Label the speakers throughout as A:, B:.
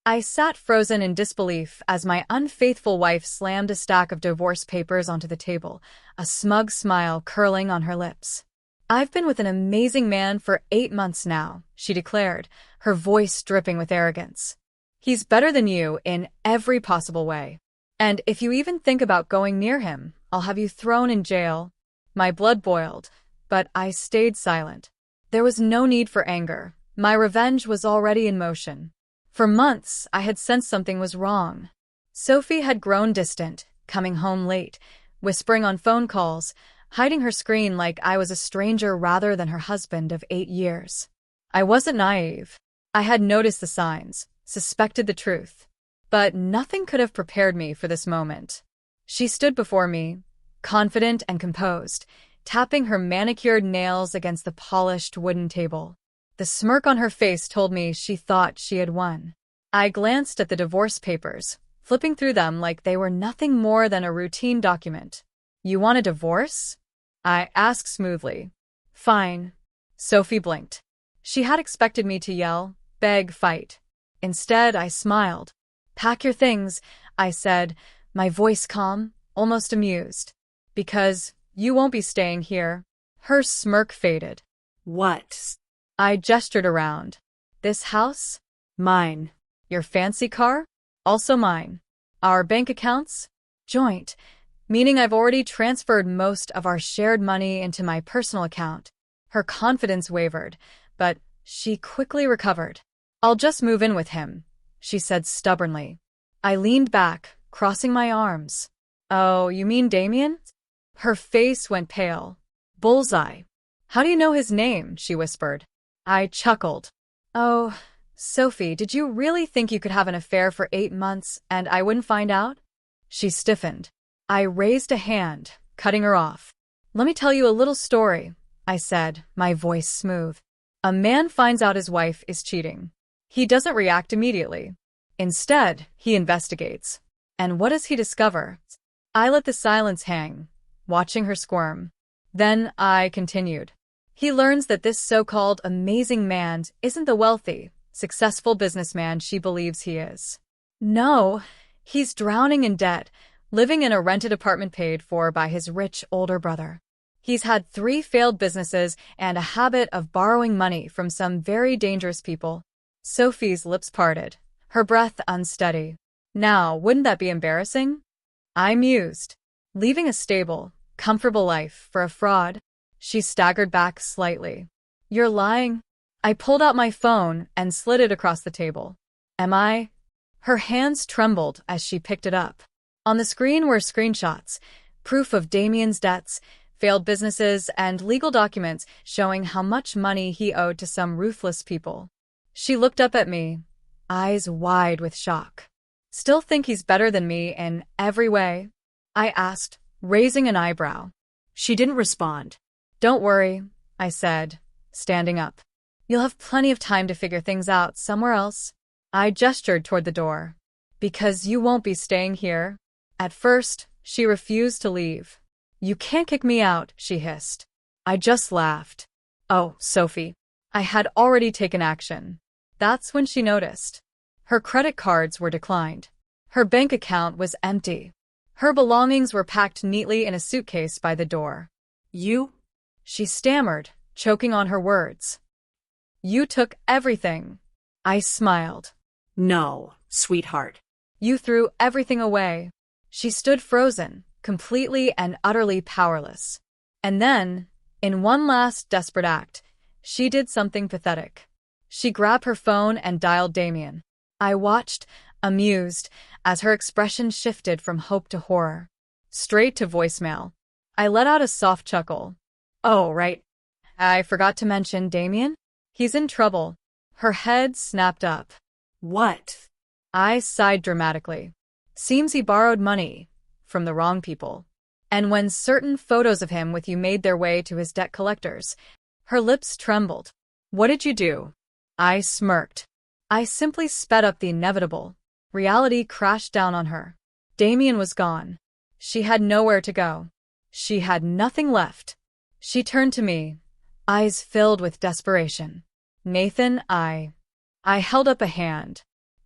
A: I sat frozen in disbelief as my unfaithful wife slammed a stack of divorce papers onto the table, a smug smile curling on her lips. "I've been with an amazing man for 8 months now," she declared, her voice dripping with arrogance. "He's better than you in every possible way. And if you even think about going near him, I'll have you thrown in jail." My blood boiled, but I stayed silent. There was no need for anger. My revenge was already in motion. For months, I had sensed something was wrong. Sophie had grown distant, coming home late, whispering on phone calls, hiding her screen like I was a stranger rather than her husband of 8 years. I wasn't naive. I had noticed the signs, suspected the truth. But nothing could have prepared me for this moment. She stood before me, confident and composed, tapping her manicured nails against the polished wooden table. The smirk on her face told me she thought she had won. I glanced at the divorce papers, flipping through them like they were nothing more than a routine document. "You want a divorce?" I asked smoothly. "Fine." Sophie blinked. She had expected me to yell, beg, fight. Instead, I smiled. "Pack your things," I said, my voice calm, almost amused. "Because you won't be staying here." Her smirk faded.
B: "What?"
A: I gestured around. "This house? Mine. Your fancy car? Also mine. Our bank accounts? Joint. Meaning I've already transferred most of our shared money into my personal account." Her confidence wavered, but she quickly recovered. "I'll just move in with him," she said stubbornly. I leaned back, crossing my arms. "Oh, you mean Damien?" Her face went pale. "Bullseye. How do you know his name?" she whispered. I chuckled. "Oh, Sophie, did you really think you could have an affair for 8 months and I wouldn't find out?" She stiffened. I raised a hand, cutting her off. "Let me tell you a little story," I said, my voice smooth. "A man finds out his wife is cheating. He doesn't react immediately. Instead, he investigates. And what does he discover?" I let the silence hang, watching her squirm. Then I continued. "He learns that this so-called amazing man isn't the wealthy, successful businessman she believes he is. No, he's drowning in debt, living in a rented apartment paid for by his rich older brother. He's had 3 failed businesses and a habit of borrowing money from some very dangerous people." Sophie's lips parted, her breath unsteady. "Now, wouldn't that be embarrassing?" I mused. Leaving a stable, comfortable life for a fraud? She staggered back slightly. "You're lying." I pulled out my phone and slid it across the table. "Am I?" Her hands trembled as she picked it up. On the screen were screenshots, proof of Damien's debts, failed businesses, and legal documents showing how much money he owed to some ruthless people. She looked up at me, eyes wide with shock. "Still think he's better than me in every way?" I asked, raising an eyebrow.
B: She didn't respond.
A: "Don't worry," I said, standing up. "You'll have plenty of time to figure things out somewhere else." I gestured toward the door. "Because you won't be staying here." At first, she refused to leave. "You can't kick me out," she hissed. I just laughed. "Oh, Sophie." I had already taken action. That's when she noticed. Her credit cards were declined. Her bank account was empty. Her belongings were packed neatly in a suitcase by the door.
B: "You?"
A: She stammered, choking on her words. "You took everything." I smiled.
B: "No, sweetheart."
A: "You threw everything away." She stood frozen, completely and utterly powerless. And then, in one last desperate act, she did something pathetic. She grabbed her phone and dialed Damien. I watched, amused, as her expression shifted from hope to horror. Straight to voicemail. I let out a soft chuckle. "Oh, right. I forgot to mention Damien. He's in trouble." Her head snapped up.
B: "What?"
A: I sighed dramatically. "Seems he borrowed money from the wrong people. And when certain photos of him with you made their way to his debt collectors." Her lips trembled. "What did you do?" I smirked. I simply sped up the inevitable. Reality crashed down on her. Damien was gone. She had nowhere to go. She had nothing left. She turned to me, eyes filled with desperation. "Nathan, I held up a hand.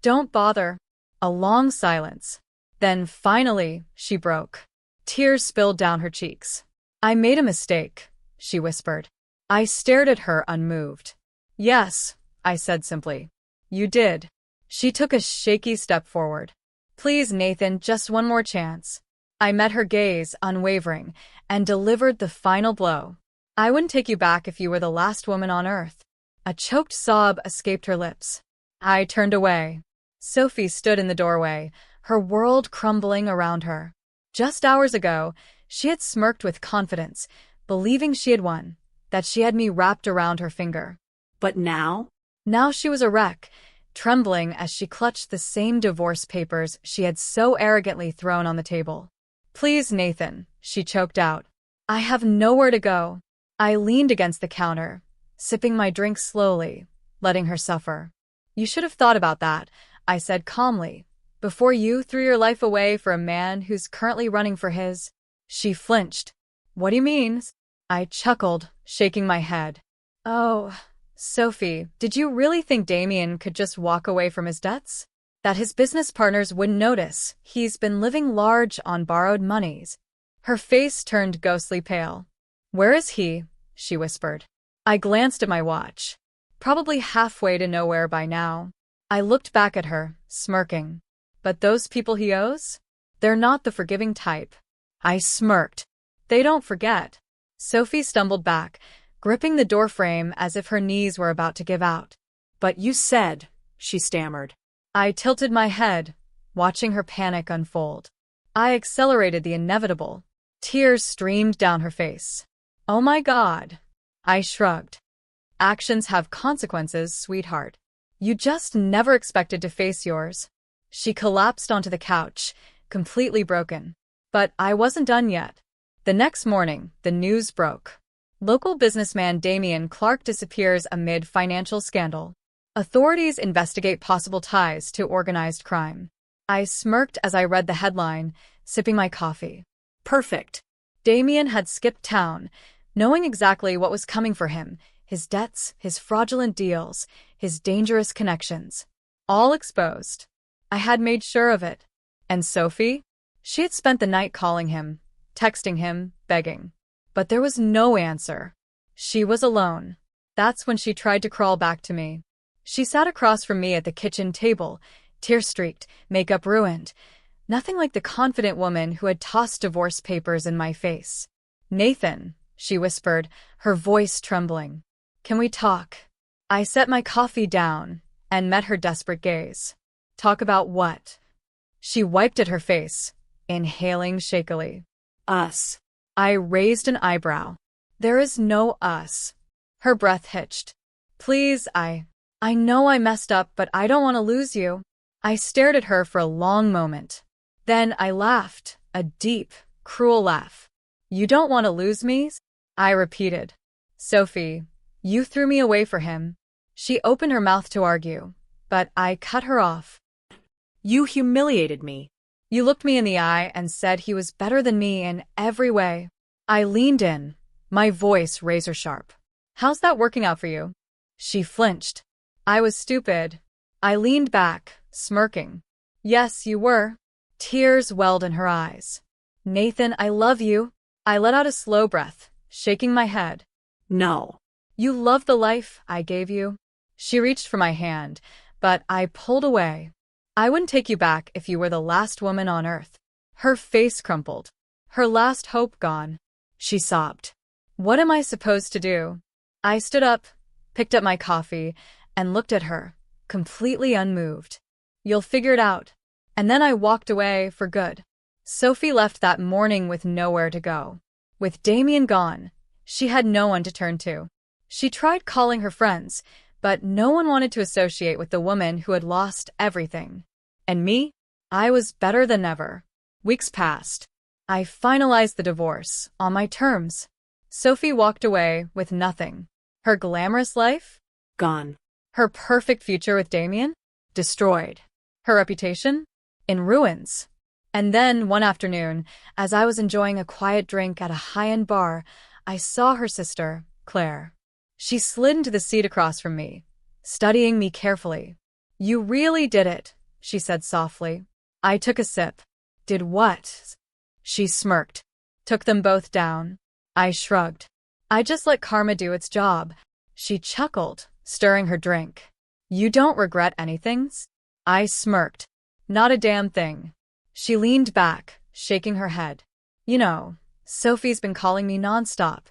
A: Don't bother. A long silence. Then finally, she broke. Tears spilled down her cheeks. I made a mistake, she whispered. I stared at her unmoved. Yes, I said simply. You did. She took a shaky step forward. Please, Nathan, just one more chance. I met her gaze, unwavering, and delivered the final blow. I wouldn't take you back if you were the last woman on earth. A choked sob escaped her lips. I turned away. Sophie stood in the doorway, her world crumbling around her. Just hours ago, she had smirked with confidence, believing she had won, that she had me wrapped around her finger.
B: But now?
A: Now she was a wreck, trembling as she clutched the same divorce papers she had so arrogantly thrown on the table. Please, Nathan, she choked out. I have nowhere to go. I leaned against the counter, sipping my drink slowly, letting her suffer. You should have thought about that, I said calmly, before you threw your life away for a man who's currently running for his. She flinched. What do you mean? I chuckled, shaking my head. Oh, Sophie, did you really think Damien could just walk away from his debts? That his business partners wouldn't notice he's been living large on borrowed monies? Her face turned ghostly pale. Where is he? She whispered. I glanced at my watch. Probably halfway to nowhere by now. I looked back at her, smirking. But those people he owes? They're not the forgiving type. I smirked. They don't forget. Sophie stumbled back, gripping the doorframe as if her knees were about to give out. But you said, she stammered. I tilted my head, watching her panic unfold. I accelerated the inevitable. Tears streamed down her face. Oh my God. I shrugged. Actions have consequences, sweetheart. You just never expected to face yours. She collapsed onto the couch, completely broken. But I wasn't done yet. The next morning, the news broke. Local businessman Damien Clark disappears amid financial scandal. Authorities investigate possible ties to organized crime. I smirked as I read the headline, sipping my coffee. Perfect. Damien had skipped town, knowing exactly what was coming for him, his debts, his fraudulent deals, his dangerous connections. All exposed. I had made sure of it. And Sophie? She had spent the night calling him, texting him, begging. But there was no answer. She was alone. That's when she tried to crawl back to me. She sat across from me at the kitchen table, tear-streaked, makeup ruined. Nothing like the confident woman who had tossed divorce papers in my face. Nathan, she whispered, her voice trembling. Can we talk? I set my coffee down and met her desperate gaze. Talk about what? She wiped at her face, inhaling shakily. Us. I raised an eyebrow. There is no us. Her breath hitched. Please, I know I messed up, but I don't want to lose you. I stared at her for a long moment. Then I laughed, a deep, cruel laugh. You don't want to lose me? I repeated. Sophie, you threw me away for him. She opened her mouth to argue, but I cut her off. You humiliated me. You looked me in the eye and said he was better than me in every way. I leaned in, my voice razor-sharp. How's that working out for you? She flinched. I was stupid. I leaned back, smirking. Yes, you were. Tears welled in her eyes. Nathan, I love you. I let out a slow breath, shaking my head. No. You love the life I gave you. She reached for my hand, but I pulled away. I wouldn't take you back if you were the last woman on earth. Her face crumpled. Her last hope gone. She sobbed. What am I supposed to do? I stood up, picked up my coffee, and looked at her, completely unmoved. You'll figure it out. And then I walked away for good. Sophie left that morning with nowhere to go. With Damien gone, she had no one to turn to. She tried calling her friends, but no one wanted to associate with the woman who had lost everything. And me? I was better than ever. Weeks passed. I finalized the divorce, on my terms. Sophie walked away with nothing. Her glamorous life? Gone. Her perfect future with Damien? Destroyed. Her reputation? In ruins. And then, one afternoon, as I was enjoying a quiet drink at a high-end bar, I saw her sister, Claire. She slid into the seat across from me, studying me carefully. You really did it, she said softly. I took a sip. Did what? She smirked. Took them both down. I shrugged. I just let karma do its job. She chuckled, stirring her drink. You don't regret anything? I smirked. Not a damn thing. She leaned back, shaking her head. You know, Sophie's been calling me nonstop,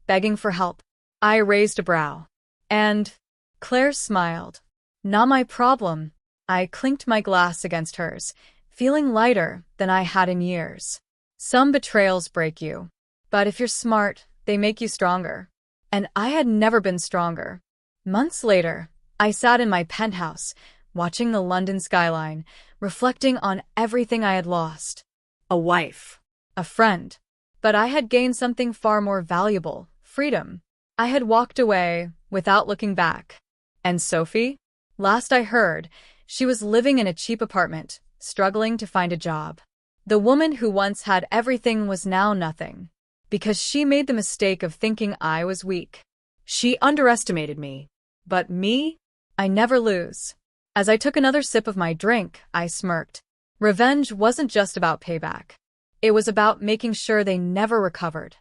A: begging for help. I raised a brow. And Claire smiled. Not my problem. I clinked my glass against hers, feeling lighter than I had in years. Some betrayals break you, but if you're smart, they make you stronger. And I had never been stronger. Months later, I sat in my penthouse, watching the London skyline, reflecting on everything I had lost.
B: A wife.
A: A friend. But I had gained something far more valuable, freedom. I had walked away without looking back. And Sophie? Last I heard, she was living in a cheap apartment, struggling to find a job. The woman who once had everything was now nothing, because she made the mistake of thinking I was weak.
B: She underestimated me.
A: But me? I never lose. As I took another sip of my drink, I smirked. Revenge wasn't just about payback. It was about making sure they never recovered.